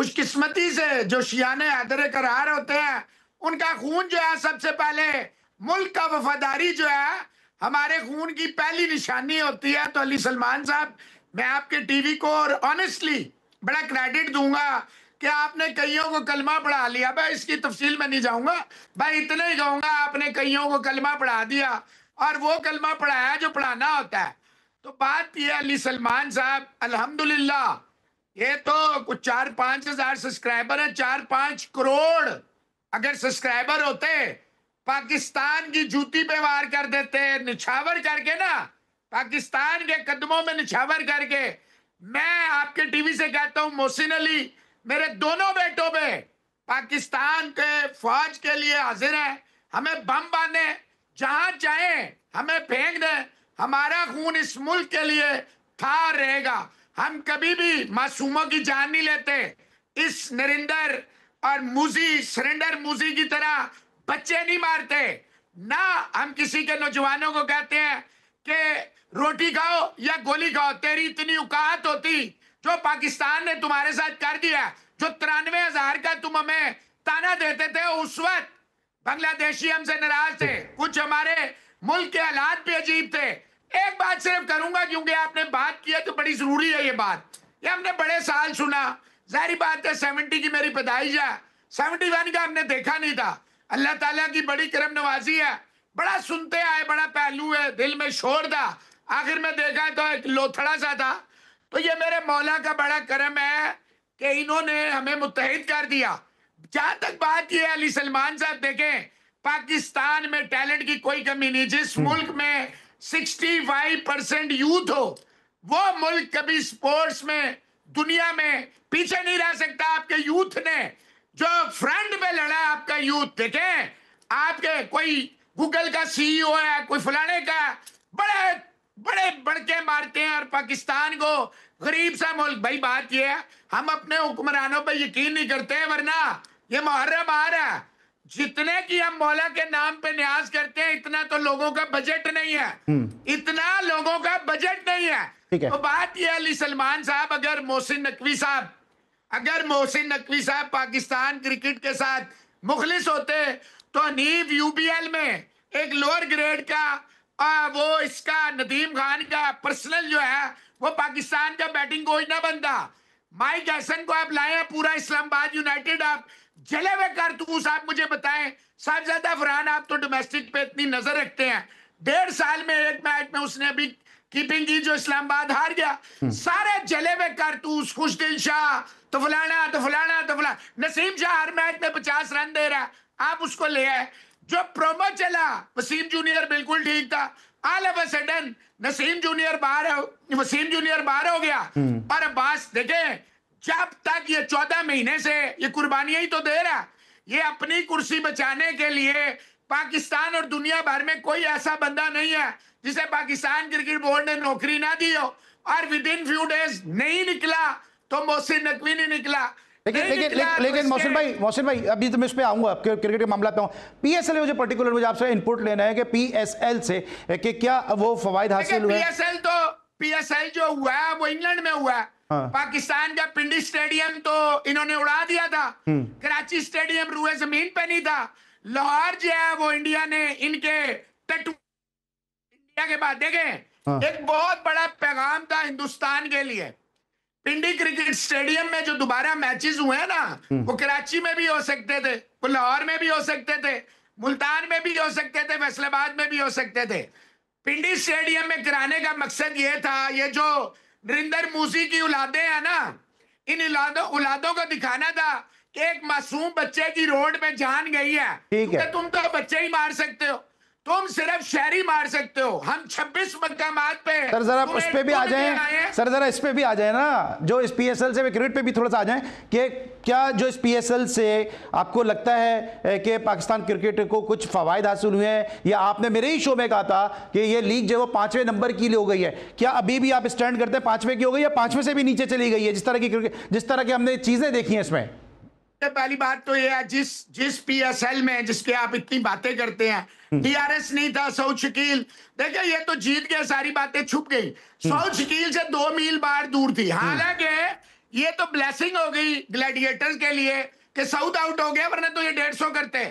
خوش قسمتی سے جو شیعان حیدر قرار ہوتے ہیں ان کا خون جو ہے سب سے پہلے ملک کا وفاداری جو ہے ہمارے خون کی پہلی نشانی ہوتی ہے. تو علی سلمان صاحب میں آپ کے ٹی وی کو اور آنیسٹلی بڑا کریڈٹ دوں گا کہ آپ نے کئیوں کو کلمہ پڑھا لیا. بھائی اس کی تفصیل میں نہیں جاؤں گا, بھائی اتنا ہی کہوں گا آپ نے کئیوں کو کلمہ پڑھا دیا اور وہ کلمہ پڑھایا جو پڑھانا ہوتا ہے. تو بات یہ علی سلمان صاحب الحمدللہ یہ تو کچھ 4-5 ہزار سبسکرائبر ہیں, 4-5 کروڑ اگر سبسکرائبر ہوتے پاکستان کی جوتی پہ وار کر دیتے, نچھاور کر کے نا, پاکستان کے قدموں میں نچھاور کر کے. میں آپ کے ٹی وی سے کہتا ہوں محسن علی میرے دونوں بیٹوں پہ پاکستان کے فوج کے لیے حاضر ہیں, ہمیں بم باندھیں جہاں چاہیں ہمیں پھینک دیں, ہمارا خون اس ملک کے لیے تھار رہے گا. ہم کبھی بھی معصوموں کی جان نہیں لیتے. اس نریندر اور موزی سرنڈر موزی کی طرح بچے نہیں مارتے, نہ ہم کسی کے نوجوانوں کو کہتے ہیں کہ روٹی کھاؤ یا گولی کھاؤ. تیری اتنی اوقات ہوتی جو پاکستان نے تمہارے ساتھ کر دیا, جو 93,000 کا تم ہمیں تانا دیتے تھے, اس وقت بنگلہ دیشی ہم سے ناراض تھے, کچھ ہمارے ملک کے حالات بھی عجیب تھے. ایک بات صرف کروں گا کیونکہ آپ نے بات کی ہے تو بڑی ضروری ہے یہ بات, یہ ہم نے بڑے سال سنا. ظاہری بات ہے 70 کی میری پیدائش ہے, 71 کا ہم نے دیکھا نہیں تھا. اللہ تعالیٰ کی بڑی کرم نوازی ہے, بڑا سنتے آئے, بڑا پہلو ہے, دل میں شور تھا, آخر میں دیکھا تو ایک لوتھڑا سا تھا. تو یہ میرے مولا کا بڑا کرم ہے کہ انہوں نے ہمیں متحد کر دیا. جہاں تک بات یہ ہے علی سلمان صاحب دیکھیں پاکستان میں ٹیلنٹ کی کوئی کمی نہیں. جس ملک میں 65% یوتھ ہو وہ ملک کبھی سپورٹس میں دنیا میں پیچھے نہیں رہ سکتا. آپ کے یوتھ نے جو فرنٹ پہ لڑا, آپ کا یوتھ دیکھیں, آپ کے کوئی گوگل کا سی ای او ہے, کوئی فلانے کا, بڑے بڑے بڑکے مارتے ہیں اور پاکستان کو غریب سا ملک. بھائی بات یہ ہے ہم اپنے حکمرانوں پہ یقین نہیں کرتے, ورنہ یہ محرم آ رہا ہے, جتنے کی ہم مولا کے نام پہ نیاز کرتے ہیں اتنا تو لوگوں کا بجٹ نہیں ہے, اتنا لوگوں کا بجٹ نہیں ہے. تو بات یہ علی سلمان صاحب اگر محسن نقوی صاحب پاکستان کرکٹ کے ساتھ مخلص ہوتے تو حنیف یو پی ایل میں ایک لوور گریڈ کا وہ اس کا ندیم خان کا پرسنل جو ہے وہ پاکستان کا بیٹنگ کوچ نہ بنتا. مائک ایسن کو آپ لائیں, پورا اسلام آباد یونائٹڈ آپ جلے ہوئے کارتوس. آپ مجھے بتائیں صاحبزادہ فرحان آپ تو ڈومیسٹک پہ اتنی نظر رکھتے ہیں, 1.5 سال میں ایک میچ میں اس نے ابھی کیپنگ کی جو اسلام آباد ہار گیا, سارے جلے ہوئے کارتوس, خوش دل شاہ تو فلانا تو فلانا تو فلانا, نسیم شاہ ہر میچ میں 50 رن دے رہا ہے, آپ اس کو لے آئے. جو پرومو چلا وسیم جونیئر بالکل ٹھیک تھا, all of a sudden Waseem junior باہر ہو گیا. اور عباس دیکھیں جب تک یہ 14 مہینے سے یہ قربانیاں ہی تو دے رہا, یہ اپنی کرسی بچانے کے لیے پاکستان اور دنیا بھر میں کوئی ایسا بندہ نہیں ہے جسے پاکستان کرکٹ بورڈ نے نوکری نہ دی ہو, اور ودن فیو ڈیز نہیں نکلا تو محسن نقوی نہیں نکلا. لیکن محسن بھائی ابھی تو میں اس پہ آؤں گا, کرکٹ کے معاملات پہ ہوں. پی ایس ایل مجھے آپ سے انپٹ لینا ہے کہ پی ایس ایل سے کہ کیا وہ فوائد حاصل ہوئے. پی ایس ایل جو ہوا ہے وہ انگلینڈ میں ہوا ہے. پاکستان کا پنڈی سٹیڈیم تو انہوں نے اڑا دیا تھا, کراچی سٹیڈیم روئے زمین پہ نہیں تھا. لاہور جو ہے وہ انڈیا نے ان کے انڈیا کے بعد دیکھیں ایک بہت بڑا پیغام تھا ہندوستان کے لیے. پنڈی کرکٹ سٹیڈیم میں جو دوبارہ میچز ہوئے ہیں نا, وہ کراچی میں بھی ہو سکتے تھے, وہ لاہور میں بھی ہو سکتے تھے, ملتان میں بھی ہو سکتے تھے, فیصل آباد میں بھی ہو سکتے تھے. پنڈی سٹیڈیم میں کرانے کا مقصد یہ تھا, یہ جو نریندر موزی کی اولادیں ہیں نا, ان اولادوں کو دکھانا تھا کہ ایک معصوم بچے کی روڈ پہ جان گئی ہے. کیونکہ تم تو بچے ہی مار سکتے ہو, تم صرف شہری مار سکتے ہو, ہم 26 مقامات پہ. سر ذرا اس پہ بھی آ جائیں, ذرا اس پہ بھی آ جائیں نا, جو اس پی ایس ایل سے کرکٹ پہ بھی تھوڑا سا آ جائیں کہ کیا جو اس پی ایس ایل سے آپ کو لگتا ہے کہ پاکستان کرکٹ کو کچھ فوائد حاصل ہوئے ہیں, یا آپ نے میرے ہی شو میں کہا تھا کہ یہ لیگ جو ہے وہ 5ویں نمبر کی ہو گئی ہے, کیا ابھی بھی آپ اسٹینڈ کرتے ہیں 5ویں کی ہو گئی ہے, 5ویں سے بھی نیچے چلی گئی ہے جس طرح کی ہم نے چیزیں دیکھی ہیں اس میں؟ پہلی بات تو یہ ہے جس پی ایس ایل میں جس کے آپ اتنی باتیں کرتے ہیں, ڈی آر ایس نہیں تھا, سعود شکیل, دیکھیں یہ تو جیت کے ساری باتیں چھپ گئی. سعود شکیل سے 2 میل باہر دور تھی, حالانکہ یہ تو بلیسنگ ہو گئی گلیڈیٹرز کے لیے کہ ساؤتھ آؤٹ ہو گیا, ورنہ تو یہ 150 کرتے.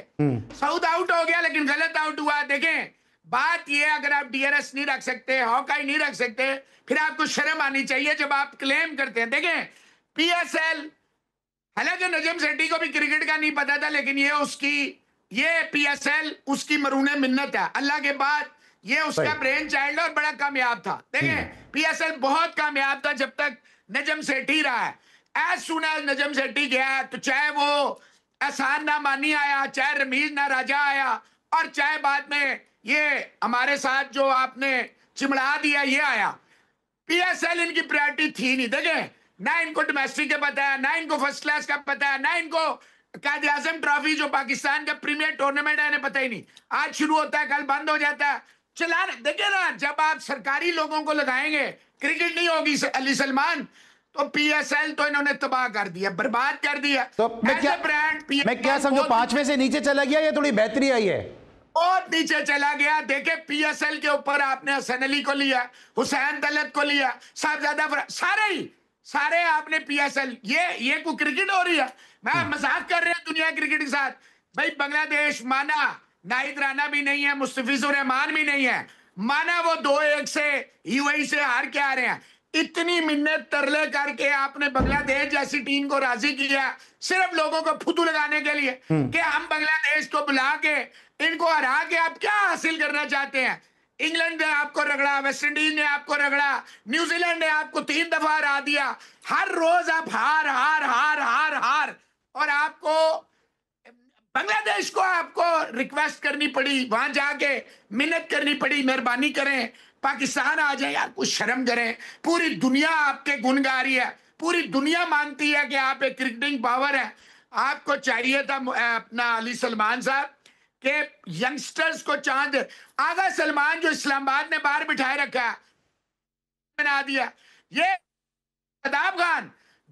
ساؤتھ آؤٹ ہو گیا لیکن غلط آؤٹ ہوا. دیکھیں بات یہ, اگر آپ ڈی آر ایس نہیں رکھ سکتے, ہاکائی نہیں رکھ سکتے, پھر آپ کو شرم آنی چاہیے جب آپ کلیم کرتے ہیں. دیکھیں پی ایس ایل, حالانکہ نجم سیٹھی کو بھی کرکٹ کا نہیں پتا تھا, لیکن یہ پی ایس ایل اس کی مرہون منت ہے اللہ کے بعد. یہ اس کا برین چائلڈ اور بڑا کامیاب تھا. دیکھیں پی ایس ایل بہت کامیاب تھا جب تک نجم سیٹھی رہا ہے. As soon as Najam Sethi گیا, تو چاہے وہ احسان نامانی آیا, چاہے رمیز نہ راجہ آیا, اور چاہے بعد میں یہ ہمارے ساتھ جو آپ نے چمڑا دیا یہ آیا, پی ایس ایل ان کی پریورٹی تھی نہیں. دیکھیں نہ ان کو ڈومیسٹک کا پتا ہے, نہ ان کو فرسٹ کلاس کا پتا ہے, نہ ان کو قائد اعظم ٹرافی جو پاکستان کا پریمیئر ٹورنامنٹ ہے انہیں پتہ ہی نہیں. آج شروع ہوتا ہے کل بند ہو جاتا ہے. چلانا دیکھیں نا, جب آپ سرکاری لوگوں کو لگائیں گے کرکٹ نہیں ہوگی علی سلمان, تو پی ایس ایل تو انہوں نے تباہ کر دیا, برباد کر دیا. تو میں کیا سمجھو 5ویں سے نیچے چلا گیا یا تھوڑی بہتری آئی ہے؟ بہت نیچے چلا گیا. دیکھیں پی ایس ایل کے اوپر آپ نے حسن علی کو لیا, حسین طلعت کو لیا, صاحبزادہ سارے آپ نے پی ایس ایل. یہ کوئی کرکٹ ہو رہی ہے؟ میں مذاق کر رہے ہیں دنیا کرکٹ کے ساتھ. بھائی بنگلہ دیش مانا ناہید رانا بھی نہیں ہے, مستفیض الرحمان بھی نہیں ہے, مانا وہ 2-1 سے یو اے ای سے ہار کے آ رہے ہیں. اتنی منت ترلے کر کے آپ نے بنگلہ دیش جیسی ٹیم کو راضی کیا صرف لوگوں کو پھتو لگانے کے لیے کہ ہم بنگلہ دیش کو بلا کے ان کو ہرا کے آپ کیا حاصل کرنا چاہتے ہیں. انگلینڈ نے آپ کو رگڑا, ویسٹ انڈیز نے آپ کو رگڑا, نیوزی لینڈ نے آپ کو 3 دفعہ ہرا دیا. ہر روز آپ ہار ہار ہار ہار ہار, اور آپ کو بنگلہ دیش کو آپ کو ریکویسٹ کرنی پڑی, وہاں جا کے منت کرنی پڑی, مہربانی کریں پاکستان آ جائیں. یار کچھ شرم کریں. پوری دنیا آپ کے گن گا رہی ہے, پوری دنیا مانتی ہے کہ آپ ایک کرکٹنگ پاور ہے. آپ کو چاہیے تھا اپنا علی سلمان صاحب کہ ینگسٹرز کو چاند. آغا سلمان جو اسلام آباد نے باہر بٹھائے رکھا ہے بنا دیا. یہ شاداب خان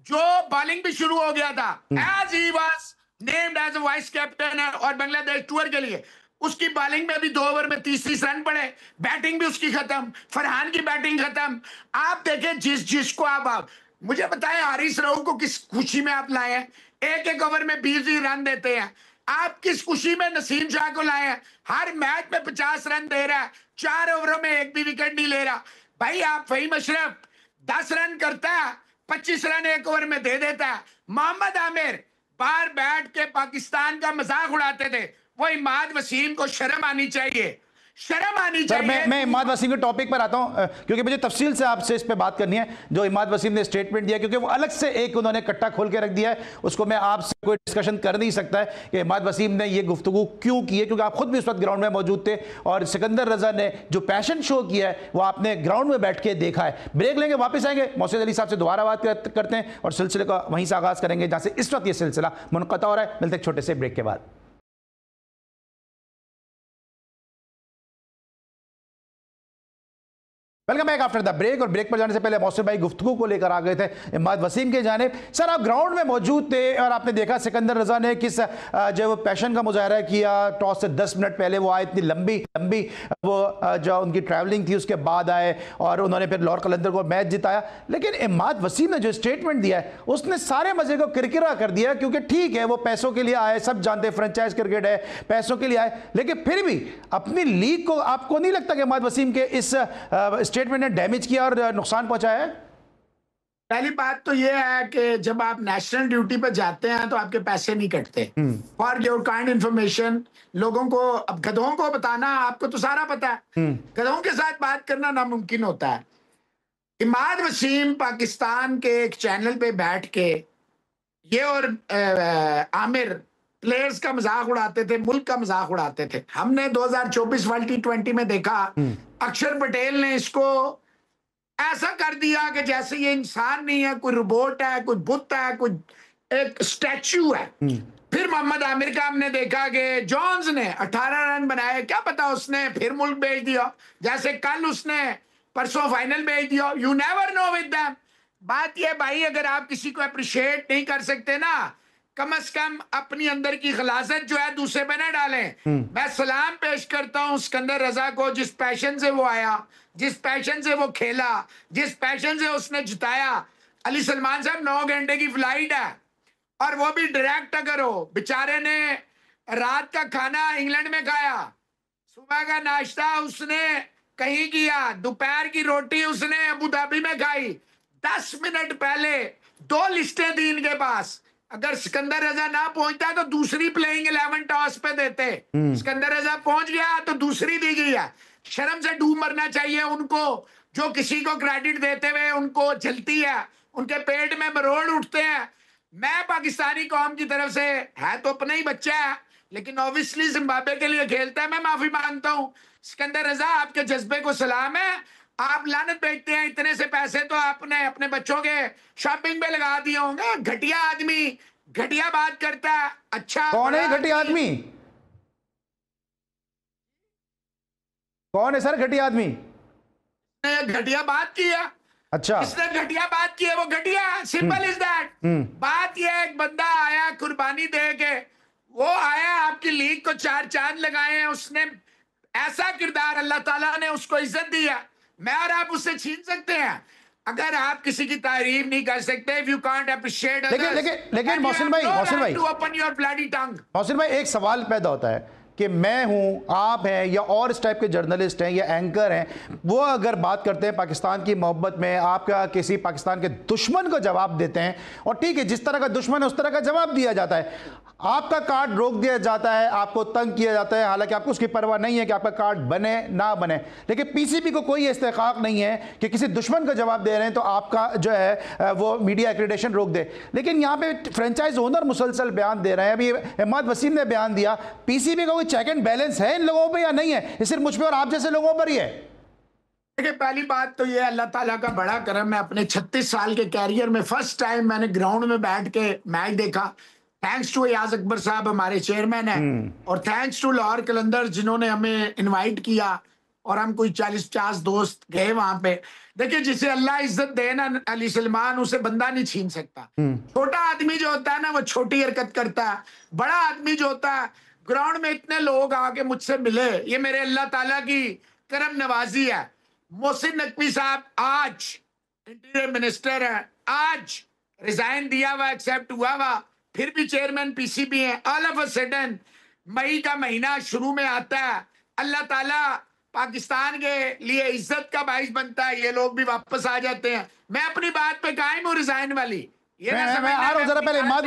جو بالنگ بھی شروع ہو گیا تھا, as he was named as a vice captain اور بنگلہ دیش ٹور کے لیے, اس کی بالنگ میں بھی 2 اوور میں 30 رن پڑے, بیٹنگ بھی اس کی ختم, فرحان کی بیٹنگ ختم. آپ دیکھیں جس کو آپ مجھے بتائیں حارث رؤف کو کس خوشی میں آپ لائے ہیں, ایک اوور میں 20 رن دیتے ہیں. آپ کس خوشی میں نسیم شاہ کو لائے ہیں, ہر میچ میں 50 رن دے رہا ہے, 4 اووروں میں 1 بھی وکٹ نہیں لے رہا. بھائی آپ فہیم اشرف 10 رن کرتا ہے, 25 رن 1 اوور میں دے دیتا ہے. محمد عامر باہر بیٹھ کے پاکستان کا مذاق اڑاتے تھے. وہ عماد وسیم کو شرم آنی چاہیے, شرم آنی سر چاہیے. میں عماد وسیم کے ٹاپک پر آتا ہوں کیونکہ مجھے تفصیل سے آپ سے اس پہ بات کرنی ہے. جو عماد وسیم نے اسٹیٹمنٹ دیا, کیونکہ وہ الگ سے ایک انہوں نے کٹا کھول کے رکھ دیا ہے, اس کو میں آپ سے کوئی ڈسکشن کر نہیں سکتا ہے کہ عماد وسیم نے یہ گفتگو کیوں کی ہے, کیونکہ آپ خود بھی اس وقت گراؤنڈ میں موجود تھے, اور سکندر رضا نے جو پیشن شو کیا ہے وہ آپ نے گراؤنڈ میں بیٹھ کے دیکھا ہے. بریک لیں گے, واپس آئیں گے, محسن علی صاحب سے دوبارہ بات کرتے ہیں اور سلسلے کا وہیں سے آغاز کریں گے جہاں سے اس وقت یہ سلسلہ منقطع ہو رہا ہے. ملتے ہیں چھوٹے سے بریک کے بعد. Welcome back after the break. اور بریک پر جانے سے پہلے محسن بھائی گفتگو کو لے کر آ گئے تھے عماد وسیم کے جانب. سر آپ گراؤنڈ میں موجود تھے اور آپ نے دیکھا سکندر رضا نے کس جو پیشن کا مظاہرہ کیا. ٹاس سے 10 منٹ پہلے وہ آئے, اتنی لمبی وہ جو ان کی ٹریولنگ تھی اس کے بعد آئے اور انہوں نے پھر لاہور قلندر کو میچ جتایا. لیکن عماد وسیم نے جو اسٹیٹمنٹ دیا ہے اس نے سارے مزے کو کرکرا کر دیا, کیونکہ ٹھیک ہے وہ پیسوں کے لیے آئے, سب جانتے ہیں فرنچائز کرکٹ ہے, پیسوں کے لیے آئے, لیکن پھر بھی اپنی لیگ کو آپ کو نہیں لگتا کہ عماد وسیم کے اس اسٹیٹمنٹ نے ڈیمیج کیا اور نقصان پہنچایا ہے؟ پہلی بات تو یہ ہے کہ جب آپ نیشنل ڈیوٹی پہ جاتے ہیں تو آپ کے پیسے نہیں کٹتے. فار یور کائنڈ انفارمیشن, لوگوں کو, اب گدھوں کو بتانا, آپ کو تو سارا پتا ہے, گدھوں کے ساتھ بات کرنا ناممکن ہوتا ہے. عماد وسیم پاکستان کے ایک چینل پہ بیٹھ کے یہ اور عامر پلیئرز کا مذاق اڑاتے تھے, ملک کا مذاق اڑاتے تھے. ہم نے 2024 ورلڈ T20 میں دیکھا اکشر پٹیل نے اس کو ایسا کر دیا کہ جیسے یہ انسان نہیں ہے, کوئی روبوٹ ہے, کوئی بت ہے, کوئی ایک سٹیچو ہے. پھر محمد عامر کا ہم نے دیکھا کہ جونز نے 18 رن بنائے, کیا پتا اس نے پھر ملک بھیج دیا, جیسے کل اس نے پرسوں فائنل بھیج دیا. You never know with them. بات یہ بھائی, اگر آپ کسی کو اپریشیٹ نہیں کر سکتے نا, کم از کم اپنی اندر کی خلاصت جو ہے دوسرے پہ نہ ڈالیں. میں سلام پیش کرتا ہوں سکندر رضا کو, جس پیشن سے وہ آیا, جس پیشن سے وہ کھیلا, جس پیشن سے اس نے جتایا. علی سلمان صاحب 9 گھنٹے کی فلائٹ ہے اور وہ بھی ڈائریکٹ اگر ہو. بیچارے نے رات کا کھانا انگلینڈ میں کھایا, صبح کا ناشتہ اس نے کہیں کیا, دوپہر کی روٹی اس نے ابو دھابی میں کھائی. 10 منٹ پہلے 2 لسٹیں تھی ان کے پاس. اگر سکندر رضا نہ پہنچتا تو دوسری پلینگ 11 ٹاس پہ دیتے. سکندر رضا پہنچ گیا تو دوسری دی گئی ہے. شرم سے ڈوب مرنا چاہیے ان کو, جو کسی کو کریڈٹ دیتے ہوئے ان کو جلتی ہے, ان کے پیٹ میں مروڑ اٹھتے ہیں. میں پاکستانی قوم کی طرف سے, ہے تو اپنا ہی بچہ ہے لیکن اوبیسلی زمبابوے کے لیے کھیلتا ہے, میں معافی مانگتا ہوں. سکندر رضا آپ کے جذبے کو سلام ہے, آپ لعنت بیچتے ہیں. اتنے سے پیسے تو آپ نے اپنے بچوں کے شاپنگ پہ لگا دیے ہوں گے. گھٹیا آدمی, گھٹیا بات کرتا ہے. اچھا کون ہے گھٹیا آدمی؟ کون ہے سر گھٹیا آدمی؟ گھٹیا بات کی ہے. اچھا اس نے گھٹیا بات کی ہے, وہ گھٹیا. Simple is that. بات یہ ہے, ایک بندہ آیا قربانی دے کے, وہ آیا آپ کی لیگ کو 4 چاند لگائے ہیں. اس نے ایسا کردار, اللہ تعالیٰ نے اس کو عزت دی ہے. میں اور آپ اس سے چھین سکتے ہیں؟ اگر آپ کسی کی تعریف نہیں کر سکتے, if you can't appreciate others, لیکن محسن بھائی, محسن بھائی, to open your bloody tongue. محسن بھائی ایک سوال پیدا ہوتا ہے کہ میں ہوں, آپ ہیں, یا اور اس ٹائپ کے جرنلسٹ ہیں یا اینکر ہیں, وہ اگر بات کرتے ہیں پاکستان کی محبت میں, آپ کا کسی پاکستان کے دشمن کو جواب دیتے ہیں, اور ٹھیک ہے جس طرح کا دشمن ہے اس طرح کا جواب دیا جاتا ہے. آپ کا کارڈ روک دیا جاتا ہے, آپ کو تنگ کیا جاتا ہے, حالانکہ آپ کو اس کی پرواہ نہیں ہے کہ آپ کا کارڈ بنے نہ بنے. لیکن پی سی بی کو کوئی استحقاق نہیں ہے کہ کسی دشمن کو جواب دے رہے ہیں تو آپ کا جو ہے وہ میڈیا ایکریڈیشن روک دے. لیکن یہاں پہ فرینچائز اونر مسلسل بیان دے رہے ہیں. ابھی عماد وسیم نے بیان دیا, پی سی بی کا کوئی چیک اینڈ بیلنس ہے ان لوگوں پہ یا نہیں ہے؟ یہ صرف مجھ پہ اور آپ جیسے لوگوں پر ہی ہے. دیکھیں, پہلی بات تو یہ اللہ تعالیٰ کا بڑا کرم ہے. اپنے 36 سال کے کیریئر میں فرسٹ ٹائم میں نے گراؤنڈ میں بیٹھ کے میچ دیکھا. تھینکس ٹو ایاز اکبر صاحب ہمارے چیئرمین ہیں, اور تھینکس ٹو لاہور قلندر جنہوں نے ہمیں انوائٹ کیا, اور ہم کوئی 40-50 دوست گئے وہاں پہ. دیکھیں, جسے اللہ عزت دے نا علی سلمان, اسے بندہ نہیں چھین سکتا. چھوٹا آدمی جو ہوتا ہے نا وہ چھوٹی حرکت کرتا ہے. بڑا آدمی جو ہوتا ہے, گراؤنڈ میں اتنے لوگ آ کے مجھ سے ملے, یہ میرے اللہ تعالیٰ کی کرم نوازی ہے. محسن نقوی صاحب آج انٹیریئر منسٹر ہیں, آج ریزائن دیا ہوا, ایکسیپٹ ہوا ہوا, پھر بھی چیئرمین پی سی بی ہیں. آل آف اے سڈن مئی کا مہینہ شروع میں آتا ہے, اللہ تعالیٰ پاکستان کے لیے عزت کا باعث بنتا ہے, یہ لوگ بھی واپس آ جاتے ہیں. میں اپنی بات پہ قائم ہوں ریزائن والی. میں آ رہا ہوں ذرا پہلے عماد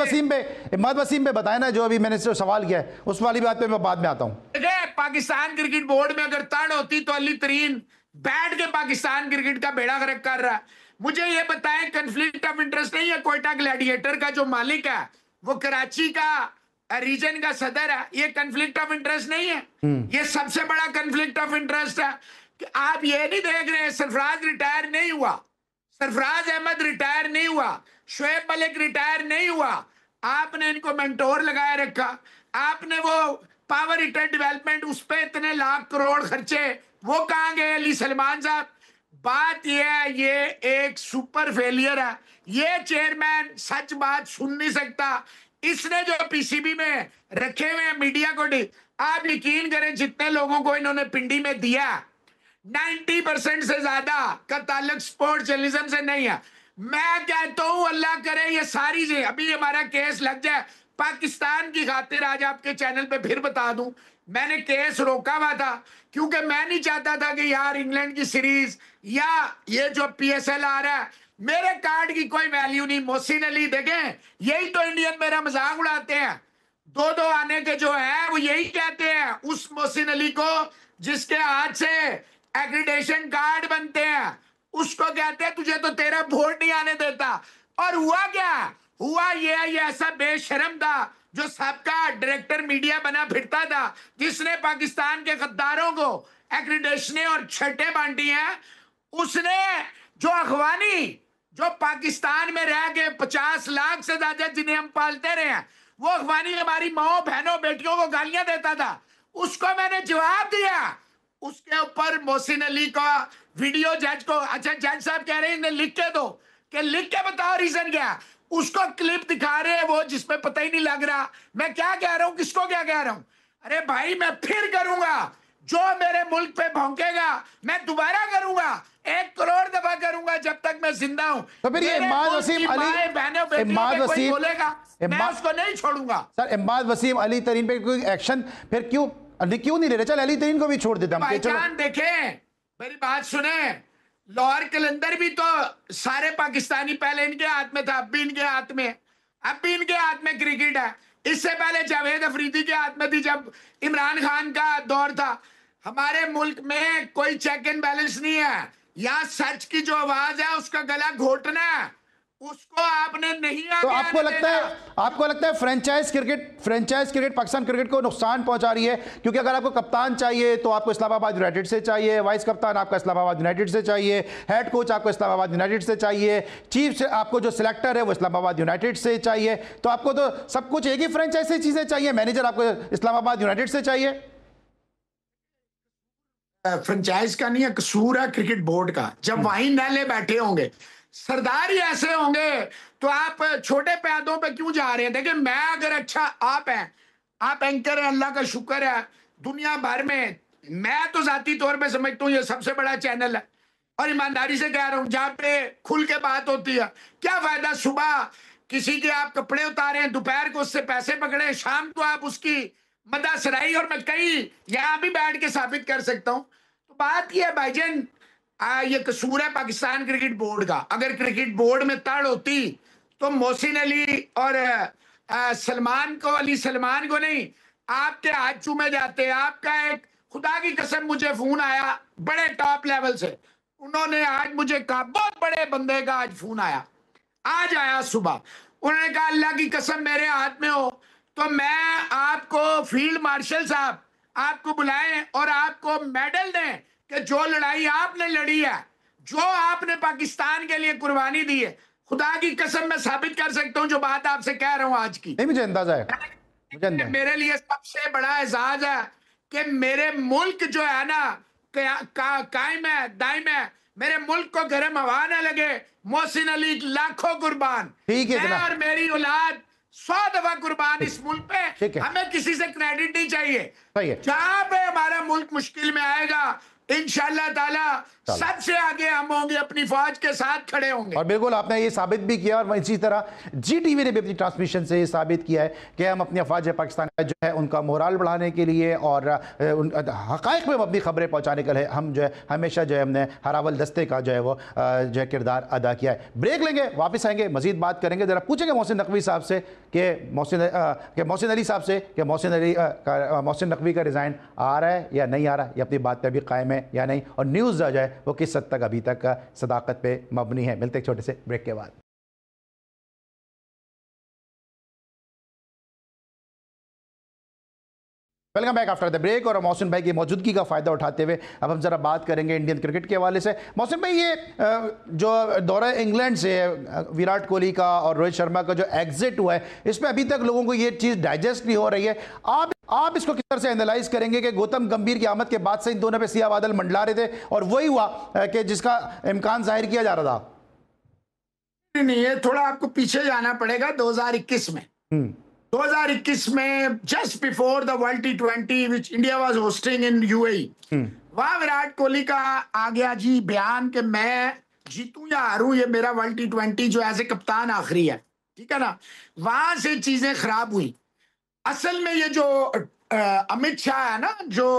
وسیم پہ بتائیں نا, جو ابھی میں نے سوال کیا ہے اس والی بات پہ میں بعد میں آتا ہوں. دیکھیں, پاکستان کرکٹ بورڈ میں اگر تڑ ہوتی تو علی ترین بیٹھ کے پاکستان کرکٹ کا بیڑا غرق کر رہا. مجھے یہ بتائیں, کنفلکٹ آف انٹرسٹ نہیں ہے کوئٹہ گلیڈیٹر کا جو مالک ہے وہ کراچی کا ریجن کا صدر ہے, یہ کنفلکٹ آف انٹرسٹ نہیں ہے؟ یہ سب سے بڑا کنفلکٹ آف انٹرسٹ ہے کہ آپ یہ نہیں دیکھ رہے, سرفراز ریٹائر نہیں ہوا, سرفراز احمد ریٹائر نہیں ہوا, شعیب ملک ریٹائر نہیں ہوا, آپ نے ان کو مینٹور لگائے رکھا. آپ نے وہ پاور ہیٹر ڈیولپمنٹ, اس پہ اتنے لاکھ کروڑ خرچے, وہ کہاں گئے علی سلمان صاحب؟ بات یہ ہے, یہ ایک سپر فیلئر ہے. یہ چیئرمین سچ بات سن نہیں سکتا. اس نے جو پی سی بی میں رکھے ہوئے ہیں میڈیا کو, آپ یقین کریں جتنے لوگوں کو انہوں نے پنڈی میں دیا 90% سے زیادہ کا تعلق سپورٹ جرنلزم سے نہیں ہے. میں کہتا ہوں اللہ کرے یہ ساری چیزیں, ابھی ہمارا کیس لگ جائے پاکستان کی خاطر. آج آپ کے چینل پہ پھر بتا دوں, میں نے کیس روکا ہوا تھا کیونکہ میں نہیں چاہتا تھا کہ یار انگلینڈ کی سیریز یا یہ جو پی ایس ایل آ رہا ہے, میرے کارڈ کی کوئی ویلیو نہیں. محسن علی دیکھیں, یہی تو انڈین میرا مذاق اڑاتے ہیں. 2 آنے کے جو ہیں وہ یہی کہتے ہیں اس محسن علی کو جس کے ہاتھ سے ایکریڈیشن کارڈ بنتے ہیں, اس کو کہتے ہیں تجھے تو تیرا ووٹ نہیں آنے دیتا. اور ہوا کیا؟ ہوا یہ ایسا بے شرم تھا جو سب کا ڈائریکٹر میڈیا بنا پھرتا تھا, جس نے پاکستان کے غداروں کو ایکریڈیشنیں اور چھٹے بانٹی ہیں. اس نے جو اخوانی جو پاکستان میں رہ کے 50 لاکھ سے زیادہ جنہیں ہم پالتے رہے ہیں, وہ اخوانی ہماری ماں بہنوں بیٹیوں کو گالیاں دیتا تھا, اس کو میں نے جواب دیا. اس کے اوپر محسن علی کا ویڈیو جج کو, اچھا جج صاحب کہہ رہے ہیں انہیں لکھ کے دو, کہ لکھ کے بتاؤ ریزن کیا. اس کو کلپ دکھا رہے ہیں وہ جس میں پتہ ہی نہیں لگ رہا میں کیا کہہ رہا ہوں, کس کو کیا کہہ رہا ہوں. ارے بھائی میں پھر کروں گا, جو میرے ملک پہ بھونکے گا میں دوبارہ کروں گا, 1 کروڑ دفعہ کروں گا جب تک میں زندہ ہوں. تو پھر یہ میرے عماد ملک وسیم کی علی, مائیں بہنوں بیٹیوں عماد پہ کوئی وسیم, بولے گا میں اس کو نہیں چھوڑوں گا. سر عماد وسیم علی ترین پہ کوئی ایکشن پھر کیوں نہیں لے رہے؟ چل علی ترین کو بھی چھوڑ دیتے ہم. بھائی جان دیکھیں میری بات سنیں, لاہور قلندر بھی تو سارے پاکستانی پہلے ان کے ہاتھ میں تھا, اب بھی ان کے ہاتھ میں, اب بھی ان کے ہاتھ میں کرکٹ ہے. اس سے پہلے جاوید افریدی کے ہاتھ میں تھی جب عمران خان کا دور تھا. ہمارے ملک میں کوئی چیک اینڈ بیلنس نہیں ہے. یہاں سچ کی جو آواز ہے اس کا گلا گھوٹنا ہے, اس کو آپ نے نہیں تو آگے آپ کو لگتا ہے فرینچائز کرکٹ پاکستان کرکٹ کو نقصان پہنچا رہی ہے؟ کیونکہ اگر آپ کو کپتان چاہیے تو آپ کو اسلام آباد یونائٹڈ سے چاہیے, وائس کپتان آپ کا اسلام آباد یونائٹڈ سے چاہیے, ہیڈ کوچ آپ کو اسلام آباد یونائٹڈ سے چاہیے, چیف سے آپ کو جو سلیکٹر ہے وہ اسلام آباد یونائٹڈ سے چاہیے, تو آپ کو تو سب کچھ ایک ہی فرینچائز سے چیزیں چاہیے, مینیجر آپ کو اسلام آباد یونائٹڈ سے چاہیے. فرنچائز کا نہیں ہے, قصور ہے کرکٹ بورڈ کا. جب وہیں نہلے بیٹھے ہوں گے, سردار ہی ایسے ہوں گے, تو آپ چھوٹے پیادوں پہ کیوں جا رہے ہیں؟ دیکھیں میں اگر اچھا آپ ہیں, آپ اینکر ہیں, اللہ کا شکر ہے, دنیا بھر میں تو ذاتی طور پہ سمجھتا ہوں یہ سب سے بڑا چینل ہے, اور ایمانداری سے کہہ رہا ہوں جہاں پہ کھل کے بات ہوتی ہے. کیا فائدہ صبح کسی کے آپ کپڑے اتاریں, دوپہر کو اس سے پیسے پکڑیں, شام کو آپ اس کی مدح سرائی, اور میں کئی یہاں بھی بیٹھ کے ثابت کر سکتا ہوں. تو بات یہ ہے بھائی جان, یہ قصور ہے پاکستان کرکٹ بورڈ کا. اگر کرکٹ بورڈ میں تڑ ہوتی تو محسن علی اور سلمان کو نہیں, آپ کے ہاتھ چومے جاتے. آپ کا ایک خدا کی قسم مجھے فون آیا بڑے ٹاپ لیول سے, انہوں نے آج مجھے کہا, بہت بڑے بندے کا آج فون آیا, آج آیا صبح, انہوں نے کہا اللہ کی قسم میرے ہاتھ میں ہو تو میں آپ کو فیلڈ مارشل صاحب آپ کو بلائیں اور آپ کو میڈل دیں کہ جو لڑائی آپ نے لڑی ہے, جو آپ نے پاکستان کے لیے قربانی دی ہے, خدا کی قسم میں ثابت کر سکتا ہوں جو بات آپ سے کہہ رہا ہوں آج کی. نہیں مجھے اندازہ ہے, میرے لیے سب سے بڑا اعزاز ہے کہ میرے ملک جو ہے نا قائم ہے دائم ہے, میرے ملک کو گرم ہوا نہ لگے. محسن علی لاکھوں قربان, میں اور میری اولاد 100 دفعہ قربان اس ملک پہ. ہمیں کسی سے کریڈٹ نہیں چاہیے. جہاں پہ ہمارا ملک مشکل میں آئے گا انشاءاللہ تعالی سب سے آگے ہم ہوں گے, اپنی فوج کے ساتھ کھڑے ہوں گے. اور بالکل آپ نے یہ ثابت بھی کیا, اور اسی طرح جی ٹی وی نے بھی اپنی ٹرانسمیشن سے یہ ثابت کیا ہے کہ ہم اپنی افواج پاکستان جو ہے ان کا مورال بڑھانے کے لیے اور حقائق میں اپنی خبریں پہنچانے کے لیے ہم جو ہے ہمیشہ جو ہے ہم نے ہراول دستے کا جو ہے وہ جو ہے کردار ادا کیا ہے. بریک لیں گے, واپس آئیں گے, مزید بات کریں گے. ذرا پوچھیں گے محسن نقوی صاحب سے کہ محسن علی صاحب سے کہ محسن نقوی کا ریزائن آ رہا ہے یا نہیں آ رہا, یہ اپنی بات پہ بھی قائم ہے یا نہیں, اور نیوز جو ہے وہ کس حد تک ابھی تک صداقت پہ مبنی ہے. ملتے ایک چھوٹے سے بریک کے بعد. Welcome back after the break. اور محسن بھائی کی موجودگی کا فائدہ اٹھاتے ہوئے اب ہم ذرا بات کریں گے انڈین کرکٹ کے حوالے سے. محسن بھائی یہ جو دورہ انگلینڈ سے وراٹ کوہلی کا اور روہت شرما کا جو ایگزٹ ہوا ہے, اس پہ ابھی تک لوگوں کو یہ چیز ڈائجسٹ نہیں ہو رہی ہے. آپ اس کو کس طرح سے اینالائز کریں گے کہ گوتم گمبھیر کی آمد کے بعد سے ان دونوں پہ سیاہ بادل منڈلا رہے تھے اور وہی ہوا کہ جس کا امکان ظاہر کیا جا رہا تھا؟ نہیں, یہ تھوڑا آپ کو پیچھے جانا پڑے گا. 2021 میں 2021 میں just before the world T20 which India was hosting in UAE, وہاں وراٹ کوہلی کا آ گیا جی بیان کہ میں جیتوں یا ہاروں یہ میرا ورلڈ T20 جو ایز اے کپتان آخری ہے, ٹھیک ہے نا. وہاں سے چیزیں خراب ہوئی. اصل میں یہ جو امت شاہ ہے نا, جو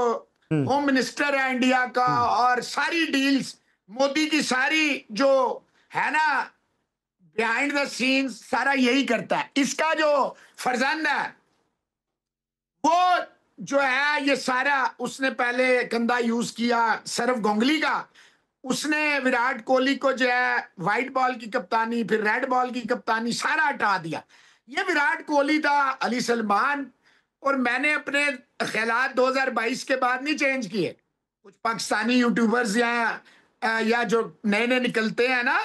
ہوم منسٹر ہے انڈیا کا, اور ساری ڈیلز مودی کی ساری جو ہے نا بیہائنڈ دا سینز سارا یہی کرتا ہے. اس کا جو فرزند ہے وہ جو ہے یہ سارا اس نے پہلے گندا یوز کیا سرف گونگلی کا, اس نے وراٹ کوہلی کو جو ہے وائٹ بال کی کپتانی پھر ریڈ بال کی کپتانی سارا ہٹا دیا. یہ وراٹ کوہلی تھا, علی سلمان, اور میں نے اپنے خیالات 2022 کے بعد نہیں چینج کیے. کچھ پاکستانی یوٹیوبرز یا جو نئے نکلتے ہیں نا,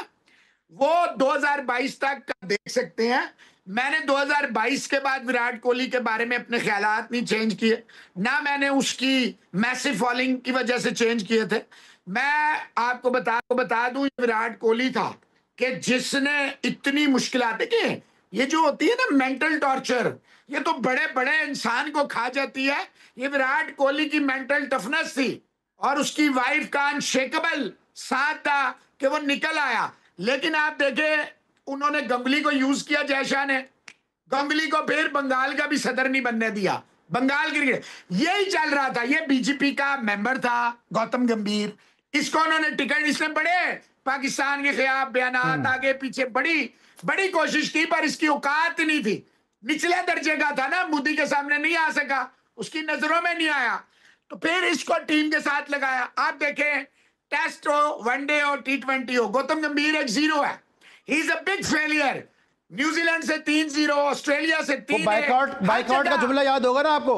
وہ 2022 تک دیکھ سکتے ہیں. میں نے 2022 کے بعد وراٹ کوہلی کے بارے میں اپنے خیالات نہیں چینج کیے, نہ میں نے اس کی میسو فالوئنگ کی وجہ سے چینج کیے تھے. میں آپ کو بتا دوں یہ وراٹ کوہلی تھا کہ جس نے اتنی مشکلات, دیکھیں یہ جو ہوتی ہے نا مینٹل ٹارچر، یہ تو بڑے بڑے انسان کو کھا جاتی ہے. یہ وراٹ کوہلی کی مینٹل ٹفنس تھی اور اس کی وائف کا انشیکبل ساتھ تھا کہ وہ نکل آیا. لیکن آپ دیکھیں انہوں نے گنگلی کو یوز کیا، جے شاہ نے گنگلی کو پھر بنگال کا بھی صدر نہیں بننے دیا. بنگال کرکٹ یہی چل رہا تھا. یہ بی جے پی کا ممبر تھا گوتم گمبھیر، اس کو انہوں نے ٹکٹ، اس نے بڑے پاکستان کے خلاف بیانات آگے پیچھے بڑی کوشش کی، پر اس کی اوقات نہیں تھی. نچلے درجے کا تھا نا، مودی کے سامنے نہیں آ سکا، اس کی نظروں میں نہیں آیا، تو پھر اس کو ٹیم کے ساتھ لگایا. آپ دیکھیں ٹیسٹ ہو، ون ڈے ہو، T20 ہو، گوتم گمبھیر ایک زیرو ہے. He is a big failure. New Zealand سے 3-0، آسٹریلیا سے 3-1. بائیکاٹ کا جملہ یاد ہوگا نا آپ کو،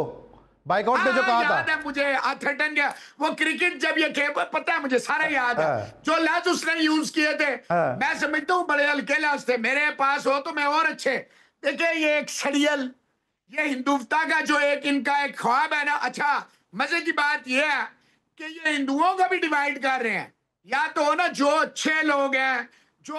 بائیکاٹ نے جو کہا تھا. یاد ہے مجھے آتھرٹن کے وہ کرکٹ جب یہ کھیل پتہ ہے مجھے سارا یاد ہے. جو لفظ اس نے یوز کیے تھے میں سمجھتا ہوں بڑے ہلکے لفظ تھے، میرے پاس ہو تو میں اور اچھے. دیکھیں یہ ایک سڑیل، یہ ہندوتا کا جو ایک ان کا ایک خواب ہے نا. اچھا مزے کی بات یہ ہے کہ یہ ہندوؤں کو بھی ڈیوائیڈ کر رہے ہیں. یا تو نا جو اچھے لوگ ہیں، جو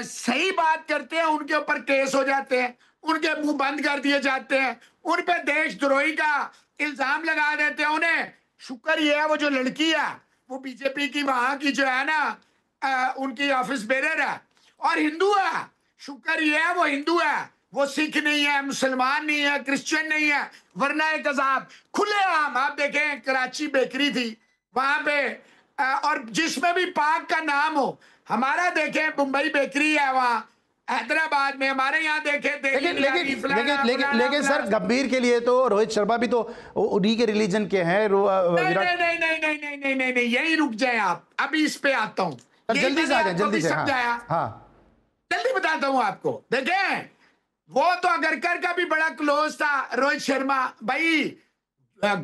صحیح بات کرتے ہیں، ان کے اوپر کیس ہو جاتے ہیں، ان کے منہ بند کر دیے جاتے ہیں، ان پہ دیش دروہی کا الزام لگا دیتے ہیں. انہیں شکر یہ ہے وہ جو لڑکی ہے وہ بی جے پی کی وہاں کی جو ہے نا ان کی آفس بیرر ہے اور ہندو ہے. شکر یہ ہے وہ ہندو ہے، وہ سکھ نہیں ہے، مسلمان نہیں ہے، کرسچن نہیں ہے، ورنہ ایک عذاب کھلے عام. آپ دیکھیں کراچی بیکری تھی وہاں پہ، اور جس میں بھی پاک کا نام ہو. ہمارا دیکھیں ممبئی بیکری ہے وہاں حیدرآباد میں، ہمارے یہاں دیکھیں لیکن سر گمبھیر کے لیے تو روہت شرما بھی تو انہی کے ریلیجن کے ہیں. نہیں یہی رک جائیں آپ، ابھی اس پہ آتا ہوں. جلدی سے آ جائیں، جلدی سے. سمجھایا جلدی بتاتا ہوں آپ کو. دیکھیں وہ تو اگرکر کا بھی بڑا کلوز تھا روہت شرما بھائی.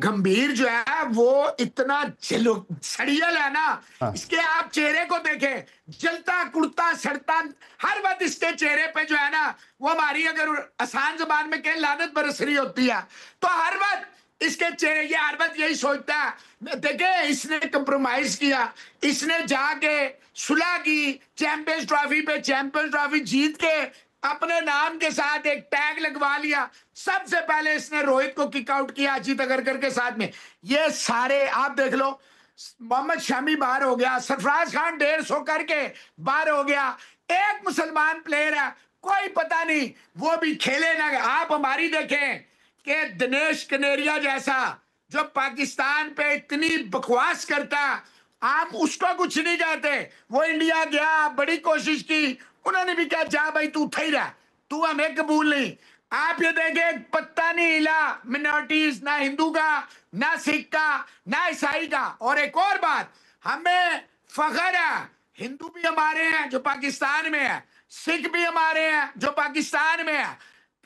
گمبھیر جو ہے وہ اتنا سڑیل ہے نا، اس کے آپ چہرے کو دیکھیں، جلتا کڑتا سڑتا ہر وقت اس کے چہرے پہ جو ہے نا وہ ہماری اگر آسان زبان میں کہیں لعنت برس رہی ہوتی ہے تو ہر وقت اس کے چہرے، یہ ہر وقت یہی سوچتا ہے. دیکھیں اس نے کمپرومائز کیا، اس نے جا کے صلح کی، چیمپئنز ٹرافی پہ چیمپئنز ٹرافی جیت کے اپنے نام کے ساتھ ایک ٹیگ لگوا لیا. سب سے پہلے اس نے روہت کو کک آؤٹ کیا اجیت اگرکر کے ساتھ میں. یہ سارے آپ دیکھ لو، محمد شامی باہر ہو گیا، سرفراز خان 150 کر کے باہر ہو گیا. ایک مسلمان پلیئر ہے، کوئی پتہ نہیں وہ بھی کھیلے نہ. آپ ہماری دیکھیں کہ دنیش کنیریا جیسا جو پاکستان پہ اتنی بکواس کرتا، آپ اس کو کچھ نہیں کہتے. وہ انڈیا گیا، بڑی کوشش کی، انہوں نے بھی کہا جا بھائی تو تھا ہی رہا، تو ہمیں قبول نہیں. آپ یہ دیکھیں پتہ نہیں ہلا منارٹیز، نہ ہندو کا، نہ سکھ کا، نہ عیسائی کا. اور ایک اور بات، ہمیں فخر ہے ہندو بھی ہمارے ہیں جو پاکستان میں ہے، سکھ بھی ہمارے ہیں جو پاکستان میں ہے،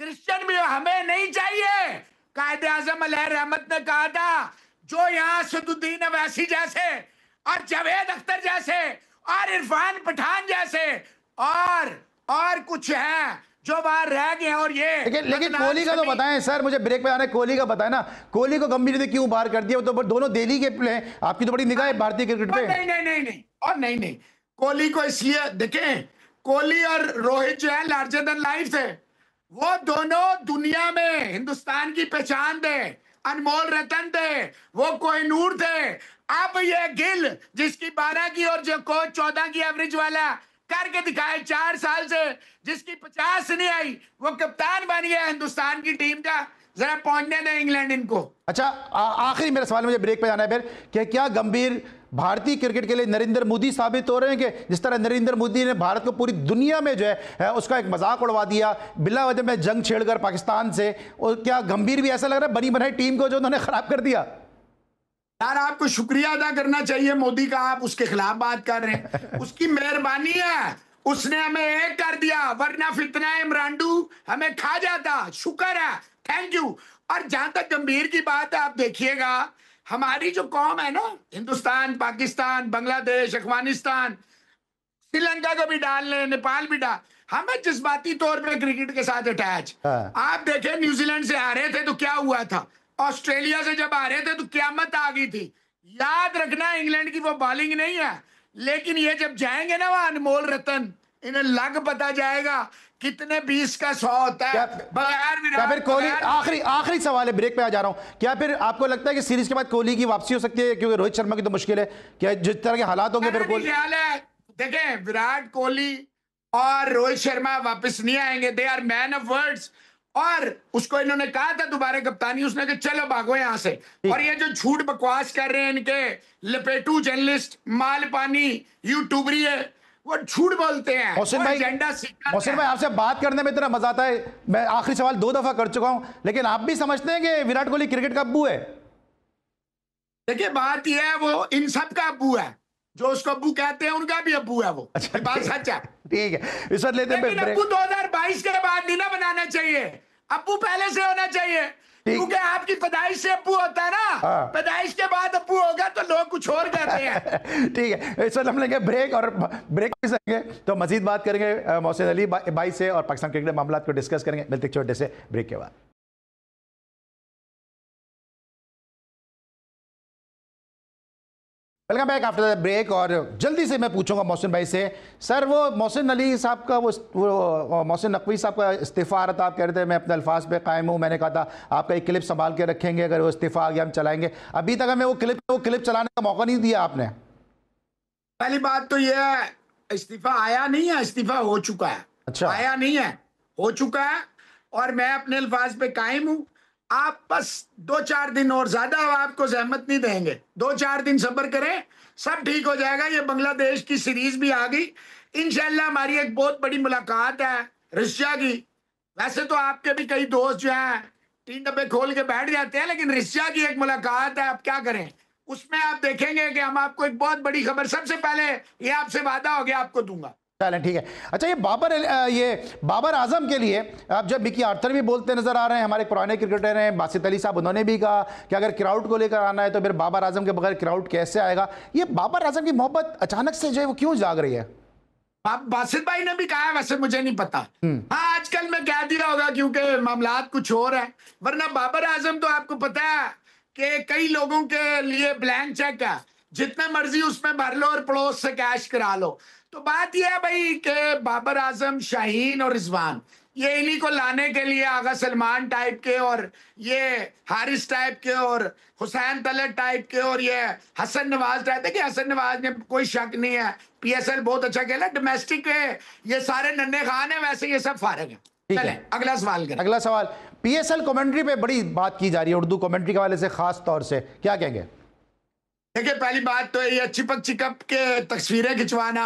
کرسچن بھی. ہمیں نہیں چاہیے. قائد اعظم علیہ رحمت نے کہا تھا جو یہاں اسد الدین اویسی جیسے اور جاوید اختر جیسے اور عرفان پٹھان جیسے اور کچھ ہیں جو باہر رہ گئے. اور یہ لیکن کوہلی کا تو بتائیں سر، مجھے بریک پہ آنا ہے. کوہلی کا بتائیں نا، کوہلی کو گمبھیر نے کیوں باہر کر دیا؟ وہ تو دونوں دہلی کے پلے ہیں. آپ کی تو بڑی نگاہ ہے بھارتی کرکٹ پہ. نہیں کوہلی کو اس لیے دیکھیں، کوہلی اور روہت جو ہے لارجر دین لائف تھے. وہ دونوں دنیا میں ہندوستان کی پہچان تھے، انمول رتن تھے، وہ کوہ نور تھے. اب یہ گل جس کی 12 کی اور جو کوچ 14 کی ایوریج والا کر کے دکھائے 4 سال سے، جس کی 50 نہیں آئی، وہ کپتان بن گیا ہندوستان کی ٹیم کا. ذرا پہنچنے دیں انگلینڈ ان کو. اچھا آخری میرا سوال، مجھے بریک پہ جانا ہے پھر، کہ کیا گمبھیر بھارتی کرکٹ کے لیے نریندر مودی ثابت ہو رہے ہیں؟ کہ جس طرح نریندر مودی نے بھارت کو پوری دنیا میں جو ہے اس کا ایک مذاق اڑوا دیا بلا وجہ میں جنگ چھیڑ کر پاکستان سے، اور کیا گمبھیر بھی ایسا لگ رہا ہے بنی بنائی ٹیم کو جو انہوں نے خراب کر دیا؟ یار آپ کو شکریہ ادا کرنا چاہیے مودی کا، آپ اس کے خلاف بات کر رہے ہیں. اس کی مہربانی ہے، اس نے ہمیں ایک کر دیا، ورنہ فتنہ عمرانڈو ہمیں کھا جاتا. شکر ہے، تھینک یو. اور جہاں تک گمبھیر کی بات ہے، آپ دیکھیے گا ہماری جو قوم ہے نا، ہندوستان، پاکستان، بنگلہ دیش، افغانستان، سری لنکا کو بھی ڈال لیں، نیپال بھی ڈال، ہمیں جذباتی طور پہ کرکٹ کے ساتھ اٹیچ. آپ دیکھیں نیوزی لینڈ سے آ رہے تھے تو کیا ہوا تھا، آسٹریلیا سے جب آ رہے تھے تو قیامت آ گئی تھی. یاد رکھنا انگلینڈ کی وہ بالنگ نہیں ہے، لیکن یہ جب جائیں گے نا وہاں انمول رتن، انہیں لگ پتا جائے گا کتنے 20 کا 100 ہوتا ہے بغیر کیا پھر کوہلی آخری سوال ہے، بریک پہ آ جا رہا ہوں، کیا پھر آپ کو لگتا ہے کہ سیریز کے بعد کوہلی کی واپسی ہو سکتی ہے؟ کیونکہ روہت شرما کی تو مشکل ہے، کیا جس طرح کے حالات ہوں گے پھر کوہلی؟ خیال ہے دیکھیں وراٹ کوہلی اور روہت شرما واپس نہیں آئیں گے، they are men of words, اور اس کو انہوں نے کہا تھا دوبارہ کپتانی، اس نے کہا چلو بھاگو یہاں سے. اور یہ جو جھوٹ بکواس کر رہے ہیں ان کے لپیٹو جرنلسٹ مال پانی یوٹیوبری ہے، وہ جھوٹ بولتے ہیں. محسن بھائی آپ سے بات کرنے میں اتنا مزہ آتا ہے، میں آخری سوال 2 دفعہ کر چکا ہوں، لیکن آپ بھی سمجھتے ہیں کہ وراٹ کوہلی کرکٹ کا ابو ہے؟ دیکھیں بات یہ ہے وہ ان سب کا ابو ہے، جو اس کو ابو کہتے ہیں ان کا بھی ابو ہے، وہ بات سچ ہے. ٹھیک ہے، اس وقت لیتے ہیں لیکن ابو 2022 کے بعد نہیں نہ بنانا چاہیے، ابو پہلے سے ہونا چاہیے، کیونکہ آپ کی پیدائش سے ابو ہوتا ہے نا، پیدائش کے بعد ابو ہوگا تو لوگ کچھ اور کہتے ہیں. ٹھیک ہے، اس وقت ہم لیں گے بریک، اور بریک بھی سکیں گے تو مزید بات کریں گے محسن علی بھائی سے اور پاکستان کرکٹ معاملات کو ڈسکس کریں گے. ملتے ایک چھوٹے سے بریک کے بعد. Welcome back after break. اور جلدی سے میں پوچھوں گا محسن بھائی سے، سر وہ محسن علی صاحب کا وہ محسن نقوی صاحب کا استعفیٰ آ رہا تھا، آپ کہہ رہے تھے میں اپنے الفاظ پہ قائم ہوں، میں نے کہا تھا آپ کا ایک کلپ سنبھال کے رکھیں گے، اگر وہ استعفیٰ آ گیا ہم چلائیں گے. ابھی تک ہمیں وہ کلپ چلانے کا موقع نہیں دیا آپ نے. پہلی بات تو یہ ہے استعفیٰ آیا نہیں ہے، استعفیٰ ہو چکا ہے. اچھا، آیا نہیں ہے، ہو چکا ہے، اور میں اپنے الفاظ پہ قائم ہوں. آپ بس 2-4 دن اور، زیادہ آپ کو زحمت نہیں دیں گے، 2-4 دن صبر کریں، سب ٹھیک ہو جائے گا. یہ بنگلہ دیش کی سیریز بھی آ گئی انشاءاللہ. ہماری ایک بہت بڑی ملاقات ہے رشیا کی. ویسے تو آپ کے بھی کئی دوست جو ہیں 3 ڈبے کھول کے بیٹھ جاتے ہیں، لیکن رشیا کی ایک ملاقات ہے، آپ کیا کریں. اس میں آپ دیکھیں گے کہ ہم آپ کو ایک بہت بڑی خبر، سب سے پہلے یہ آپ سے وعدہ ہو گیا، آپ کو دوں گا. چلیں ٹھیک ہے. اچھا یہ بابر اعظم کے لیے آپ جب مکی آرتھر بھی بولتے نظر آ رہے ہیں، ہمارے پرانے کرکٹر ہیں باسط علی صاحب، انہوں نے بھی کہا کہ اگر کراؤڈ کو لے کر آنا ہے تو پھر بابر اعظم کے بغیر کراؤڈ کیسے آئے گا. یہ بابر اعظم کی محبت اچانک سے جو ہے وہ کیوں جاگ رہی ہے؟ باسط بھائی نے بھی کہا ہے، ویسے مجھے نہیں پتا، ہاں آج کل میں کہہ دیا ہوگا کیونکہ معاملات کچھ اور ہیں، ورنہ بابر اعظم تو آپ کو پتا ہے کہ کئی لوگوں کے لیے بلینک چیک ہے، جتنے مرضی اس میں بھر لو اور پڑوس سے کیش کرا لو. تو بات یہ ہے بھائی کہ بابر اعظم، شاہین اور رضوان، یہ انہی کو لانے کے لیے آغا سلمان ٹائپ کے، اور یہ حارث ٹائپ کے، اور حسین طلعت ٹائپ کے، اور یہ حسن نواز ٹائپ. دیکھیں حسن نواز نے کوئی شک نہیں ہے پی ایس ایل بہت اچھا کھیلا، ڈومیسٹک ہے، یہ سارے ننے خان ہیں، ویسے یہ سب فارغ ہیں. چلیں اگلا سوال کریں. اگلا سوال، پی ایس ایل کومنٹری پہ بڑی بات کی جا رہی ہے، اردو کومنٹری کے حوالے سے خاص طور سے کیا کہیں گے؟ دیکھیں پہلی بات تو یہ چپک چکپ کے تصویریں کھچوانا،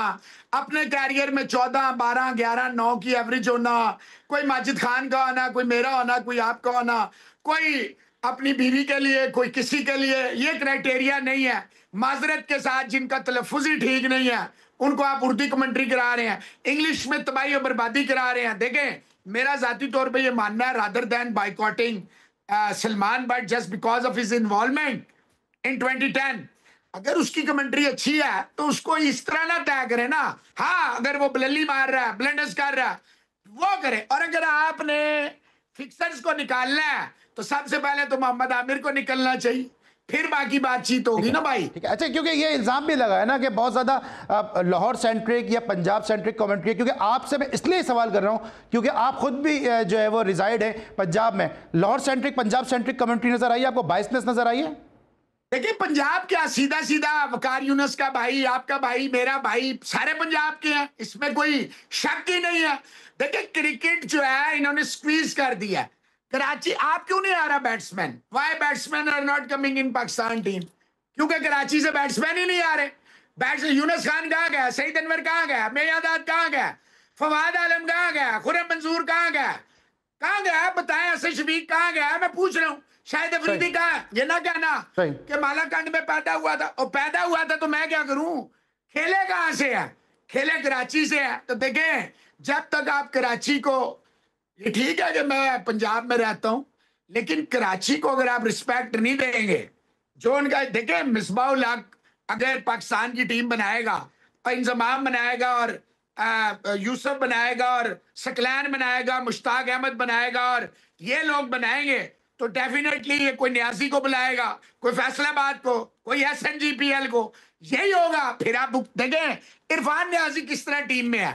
اپنے کیریئر میں 14 12 11 9 کی ایوریج ہونا، کوئی ماجد خان کا ہونا، کوئی میرا ہونا، کوئی آپ کا ہونا، کوئی اپنی بیوی کے لیے، کوئی کسی کے لیے، یہ کرائٹیریا نہیں ہے. معذرت کے ساتھ جن کا تلفظ ہی ٹھیک نہیں ہے ان کو آپ اردو کمنٹری کرا رہے ہیں، انگلش میں تباہی و بربادی کرا رہے ہیں. دیکھیں میرا ذاتی طور پہ یہ ماننا ہے rather than boycotting Salman Butt just because of his involvement in 2010، اگر اس کی کمنٹری اچھی ہے تو اس کو اس طرح نہ طے کرے نا. ہاں اگر وہ بللی مار رہا ہے، بلنڈرز کر رہا ہے، وہ کرے. اور اگر آپ نے فکسرز کو نکالنا ہے تو سب سے پہلے تو محمد عامر کو نکلنا چاہیے، پھر باقی بات چیت ہوگی نا بھائی. اچھا، کیونکہ یہ الزام بھی لگا ہے نا کہ بہت زیادہ لاہور سینٹرک یا پنجاب سینٹرک کومنٹری ہے، کیونکہ آپ سے میں اس لیے سوال کر رہا ہوں کیونکہ آپ خود بھی جو ہے وہ ریزائڈ ہے پنجاب میں. Lahore centric Punjab centric commentary نظر آئی ہے آپ کو؟ بائسنس نظر آئی ہے؟ دیکھیں پنجاب کیا، سیدھا سیدھا وقار یونس کا بھائی، آپ کا بھائی، میرا بھائی، سارے پنجاب کے ہیں، اس میں کوئی شک ہی نہیں ہے. دیکھیں کرکٹ جو ہے انہوں نے سکویز کر دیا ہے. کراچی آپ کیوں نہیں آ رہا batsman? Why batsman are not coming in Pakistan team? کیونکہ کراچی سے بیٹسمین ہی نہیں آ رہے. یونس خان کہاں گیا؟ سعید انور کہاں گیا؟ میاداد کہاں گیا؟ فواد عالم کہاں گیا؟ خرم منظور کہاں گیا؟ کہاں گیا بتائیں؟ اسد شفیق کہاں گیا؟ میں پوچھ رہا ہوں. شاہد افریدی کہاں؟ یہ نہ کہنا کہ مالا کنڈ میں پیدا ہوا تھا، اور پیدا ہوا تھا تو میں کیا کروں؟ کھیلے کہاں سے ہے؟ کھیلے کراچی سے ہے. تو دیکھیں جب تک آپ کراچی کو، یہ ٹھیک ہے کہ میں پنجاب میں رہتا ہوں، لیکن کراچی کو اگر آپ رسپیکٹ نہیں دیں گے، جو ان کا، دیکھیں مصباح الحق اگر پاکستان کی ٹیم بنائے گا، اور انضمام بنائے گا، اور یوسف بنائے گا، اور سکلین بنائے گا، مشتاق احمد بنائے گا، اور یہ لوگ بنائیں گے تو ڈیفینیٹلی یہ کوئی نیازی کو بلائے گا، کوئی فیصل آباد کو، کوئی S N G P L کو، یہی ہوگا. پھر آپ دیکھیں عرفان نیازی کس طرح ٹیم میں ہے،